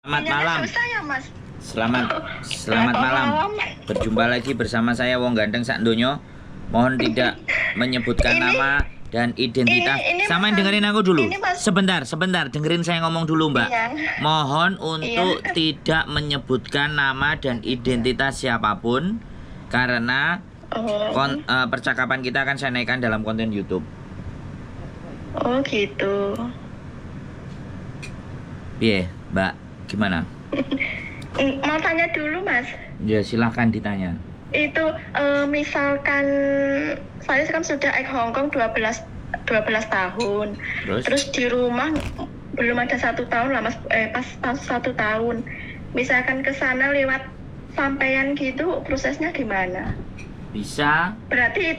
Selamat malam. Susah ya, Mas. Selamat malam. Berjumpa lagi bersama saya Wong Ganteng sak donya. Mohon tidak menyebutkan nama dan identitas. Samain dengerin aku dulu. Sebentar, dengerin saya ngomong dulu, Mbak. Iya. Mohon untuk tidak menyebutkan nama dan identitas siapapun karena percakapan kita akan saya naikkan dalam konten YouTube. Oh, gitu. Iya, Mbak. Gimana? Mau tanya dulu, Mas. Ya, silahkan ditanya. Itu misalkan saya kan sudah Hongkong 12 tahun. Terus di rumah belum ada 1 tahun lah, Mas. Pas 1 tahun. Misalkan ke sana lewat sampean gitu, prosesnya gimana? Bisa. Berarti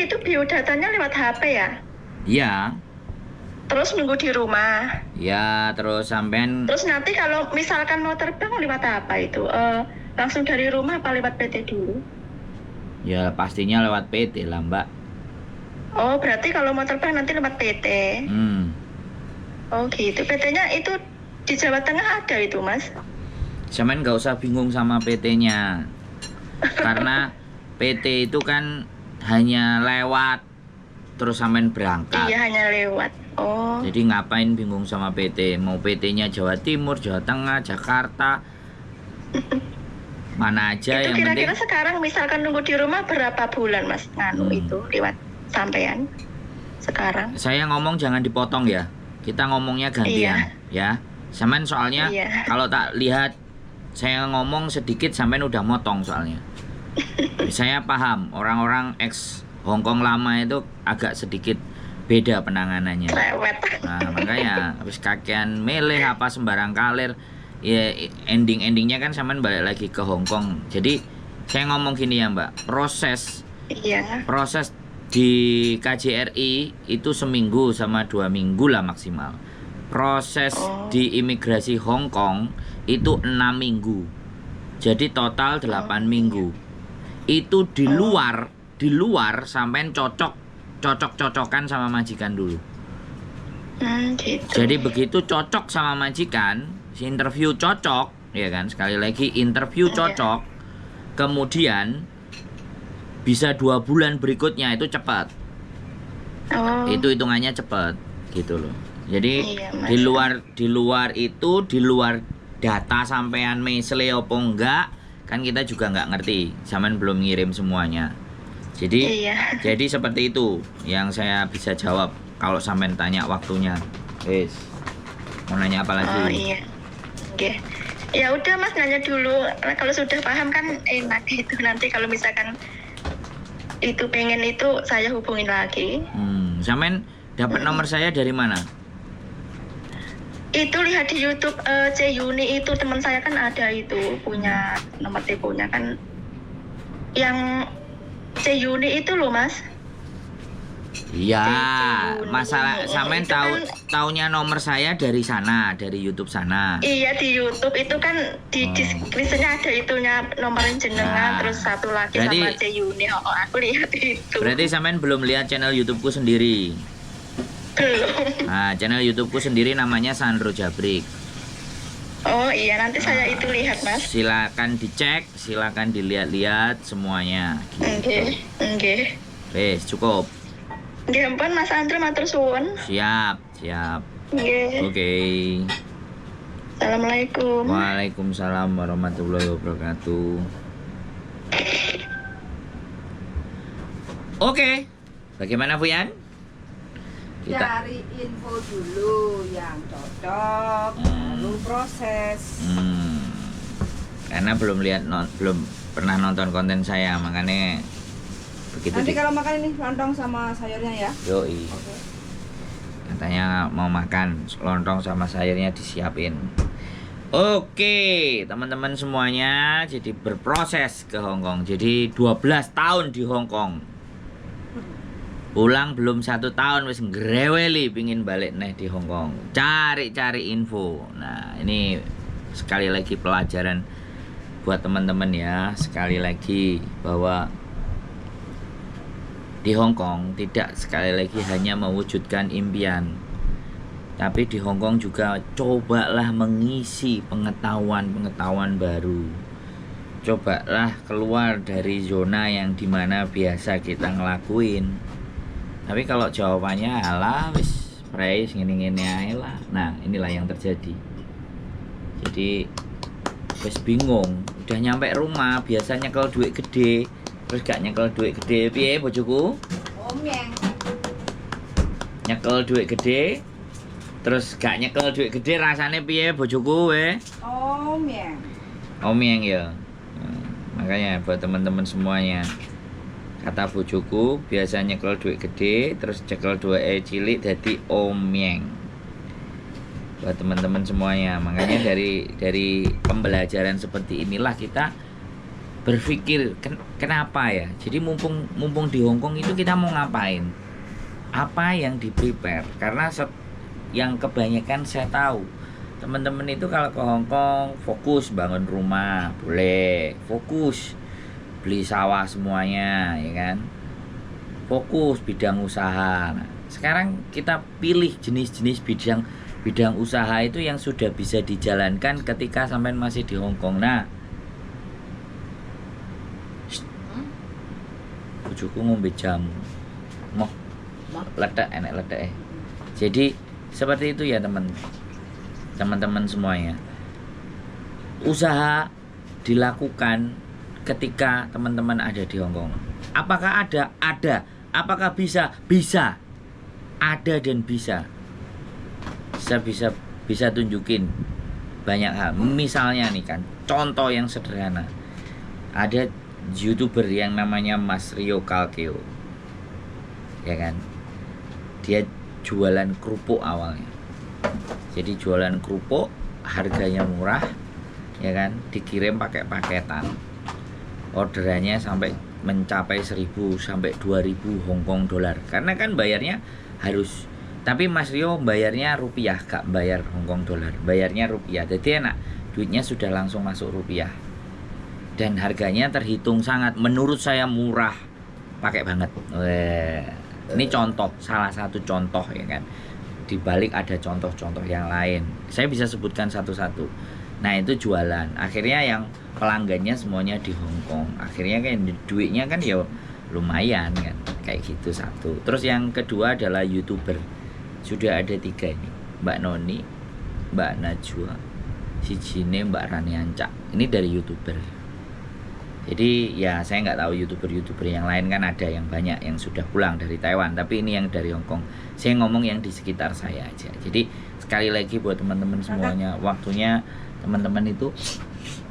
itu biodatanya lewat HP ya? Iya. Terus nunggu di rumah. Ya, terus sampean. Terus nanti kalau misalkan mau terbang lewat apa itu? Langsung dari rumah apa lewat PT dulu? Ya, pastinya lewat PT lah, Mbak. Oh, berarti kalau mau terbang nanti lewat PT. Oh, gitu. PT-nya itu di Jawa Tengah ada itu, Mas? Sampean nggak usah bingung sama PT-nya. Karena PT itu kan hanya lewat terus sampean berangkat. Iya, hanya lewat. Oh. Jadi ngapain bingung sama PT? Mau PT-nya Jawa Timur, Jawa Tengah, Jakarta, mana aja itu yang kira-kira penting. sekarang misalkan nunggu di rumah berapa bulan, Mas? Itu lewat sampean sekarang. Saya ngomong jangan dipotong ya. Kita ngomongnya gantian, ya. Sampean soalnya kalau tak lihat saya ngomong sedikit sampean udah motong soalnya. Saya paham orang-orang ex Hongkong lama itu agak sedikit beda penanganannya. Nah, makanya habis kakean milih apa sembarang kalir, ya endingnya kan sampean balik lagi ke Hongkong. Jadi saya ngomong gini ya, Mbak, proses di KJRI itu seminggu sama 2 minggu lah maksimal. Proses di imigrasi Hongkong itu 6 minggu. Jadi total 8 minggu. Itu di luar sampean cocok-cocokan sama majikan dulu. Gitu. Jadi begitu cocok sama majikan, si interview cocok, ya kan? Sekali lagi interview cocok, kemudian bisa 2 bulan berikutnya itu cepat. Itu hitungannya cepat, gitu loh. Jadi di luar data sampean mesle opo enggak, kan kita juga nggak ngerti, sampean belum ngirim semuanya. Jadi seperti itu yang saya bisa jawab kalau sampean tanya waktunya. Wes. Mau nanya apa lagi? Oh iya. Oke. Ya udah, Mas, nanya dulu. Nah, kalau sudah paham kan enak gitu. Nanti kalau misalkan itu pengen itu saya hubungin lagi. Sampean dapat nomor saya dari mana? Itu lihat di YouTube C Yuni itu, teman saya kan ada itu punya nomor teleponnya kan, yang C Yuni itu loh, Mas. Iya, masalah sampean taunya nomor saya dari sana, dari YouTube sana. Iya, di YouTube itu kan di deskripsinya ada itunya nomor jenengan, terus satu lagi sama C Yuni. Aku lihat itu. Berarti sampean belum lihat channel YouTubeku sendiri. Belum. Nah, channel YouTubeku sendiri namanya Sandro Jabrik. Oh iya, nanti saya itu lihat, Mas. Silakan dicek, silakan dilihat-lihat semuanya. Oke. Wes, cukup. Nggih, ampun Mas Andro, matur suwun. Siap. Nggih. Oke. Assalamualaikum. Waalaikumsalam warahmatullahi wabarakatuh. Oke. Bagaimana, Fuyan? Cari info dulu yang cocok, baru proses. Karena belum pernah nonton konten saya, makanya begitu. Nanti kalau makan ini lontong sama sayurnya ya. Yoi. Oke. Katanya mau makan lontong sama sayurnya disiapin. Oke, teman-teman semuanya, jadi berproses ke Hongkong. Jadi 12 tahun di Hongkong. Pulang belum 1 tahun wis ngreweli pingin balik nih di Hongkong. Cari info. Nah, ini sekali lagi pelajaran buat teman-teman ya. Sekali lagi bahwa di Hongkong tidak sekali lagi hanya mewujudkan impian, Tapi di Hong Kong juga cobalah mengisi pengetahuan baru. Cobalah keluar dari zona yang dimana biasa kita ngelakuin. Tapi kalau jawabannya alah wis price ngene-ngene ae lah. Nah, inilah yang terjadi. Jadi wis bingung, udah nyampe rumah biasanya kalau duit gede, terus gak nyekel duit gede. Piye bojoku? Omyeng. Nyekel duit gede, terus gak nyekel duit gede rasanya piye bojoku we? Omyeng. Omyeng ya. Makanya buat teman-teman semuanya, kata bojoku biasa nyekel duit gede, terus nyekel duit cilik jadi omyeng. Buat teman-teman semuanya, makanya dari pembelajaran seperti inilah kita berpikir kenapa ya. Jadi mumpung di Hong Kong itu kita mau ngapain? Apa yang di-prepare? Karena yang kebanyakan saya tahu teman-teman itu kalau ke Hong Kong fokus bangun rumah, boleh. Fokus beli sawah semuanya, ya kan? Fokus bidang usaha. Nah, sekarang kita pilih jenis-jenis bidang usaha itu yang sudah bisa dijalankan ketika sampai masih di Hong Kong. Nah, bojoku ngombe jamu. Moh ledak enak ledak. Jadi seperti itu ya teman-teman semuanya. Usaha dilakukan ketika teman-teman ada di Hong Kong. Apakah ada? Ada. Apakah bisa? Bisa. Ada dan bisa. Saya bisa tunjukin banyak hal. Misalnya nih kan, contoh yang sederhana. Ada YouTuber yang namanya Mas Rio Kalkeo. Ya kan? Dia jualan kerupuk awalnya. Jadi jualan kerupuk harganya murah, ya kan, dikirim pakai paketan. Orderannya sampai mencapai 1.000 sampai 2.000 Hong Kong dolar. Karena kan bayarnya harus, tapi Mas Rio bayarnya rupiah, gak bayar Hong Kong dolar, bayarnya rupiah. Jadi enak, duitnya sudah langsung masuk rupiah. Dan harganya terhitung sangat, menurut saya murah, pakai banget. Ini contoh, salah satu contoh ya kan. Di balik ada contoh-contoh yang lain. Saya bisa sebutkan satu-satu. Nah, itu jualan. Akhirnya yang pelanggannya semuanya di Hong Kong. Akhirnya kan duitnya kan ya lumayan kan. Kayak gitu satu. Terus yang kedua adalah YouTuber. Sudah ada 3 ini. Mbak Noni, Mbak Najwa, si Jine, Mbak Rani Ancak. Ini dari YouTuber. Jadi ya saya nggak tahu YouTuber yang lain kan ada yang banyak yang sudah pulang dari Taiwan, tapi ini yang dari Hong Kong. Saya ngomong yang di sekitar saya aja. Jadi sekali lagi buat teman-teman semuanya, waktunya teman-teman itu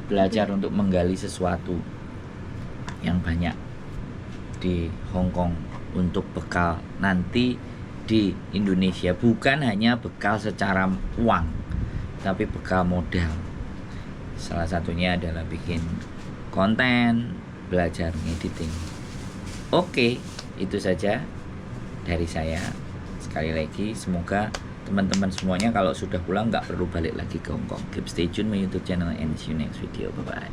belajar untuk menggali sesuatu yang banyak di Hong Kong untuk bekal nanti di Indonesia. Bukan hanya bekal secara uang, tapi bekal modal. Salah satunya adalah bikin konten, belajar editing. Oke, itu saja dari saya. Sekali lagi, semoga teman-teman semuanya kalau sudah pulang nggak perlu balik lagi ke Hong Kong. Keep stay tune my YouTube channel and see you next video. Bye bye.